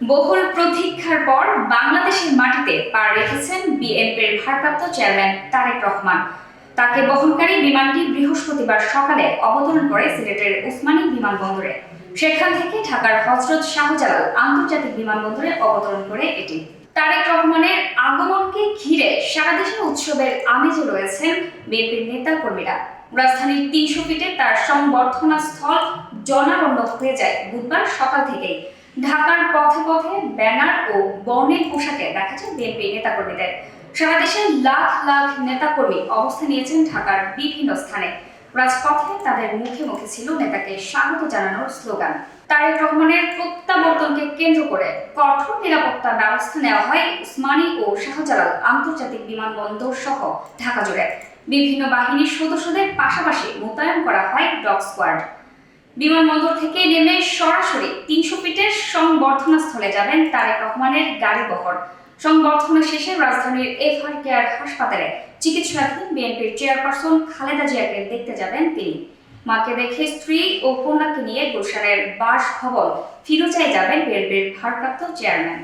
বহুল প্রতীক্ষার পর বাংলাদেশের মাটিতে পা রেখেছেন বিএনপির ভারপ্রাপ্ত চেয়ারম্যান তারেক রহমান। তাকে বহনকারী বিমানটি বৃহস্পতিবার সকালে অবতরণ করে সিলেটের ওসমানী বিমানবন্দরে। সেখান থেকে ঢাকার হযরত শাহজালাল আন্তর্জাতিক বিমানবন্দরে অবতরণ করে এটি। তারেক রহমানের আগমনকে ঘিরে সারা দেশে উৎসবের আমেজে রয়েছেন বিএনপির নেতা কর্মীরা। রাজধানীর ৩০০ ফিটে তার সংবর্ধনা স্থল জনারণ্য হয়ে যায় বুধবার সকাল থেকেই। ঢাকার পথে পথে ব্যানার ও বর্ণিল পোশাকে দেখা যায় বিএনপি নেতাকর্মীদের। সারা দেশের লাখ লাখ নেতাকর্মী অবস্থান নিয়েছেন ঢাকার বিভিন্ন স্থানে। রাজপথে তাদের মুখে মুখে ছিল নেতাকে স্বাগত জানানোর স্লোগান। তারেক রহমানের প্রত্যাবর্তনকে কেন্দ্র করে কঠোর নিরাপত্তা ব্যবস্থা নেওয়া হয় ওসমানী ও শাহজালাল আন্তর্জাতিক বিমানবন্দর সহ ঢাকা জুড়ে। বিভিন্ন বাহিনীর সদস্যদের পাশাপাশি মোতায়েন করা হয় ডগ স্কোয়াড। বিমানবন্দর থেকে নেমে সরাসরি ৩০০ ফিটের সংবর্ধনা স্থলে যাবেন তারেক রহমানের গাড়ি বহর। সংবর্ধনা শেষে রাজধানীর এফআর কেয়ার হাসপাতালে চিকিৎসাধীন বিএনপির চেয়ারপারসন খালেদা জিয়াকে দেখতে যাবেন তিনি। মাকে দেখে স্ত্রী ও কন্যাকে নিয়ে গুলশানের বাসভবন ফিরোজায় যাবেন বিএনপির ভারপ্রাপ্ত চেয়ারম্যান।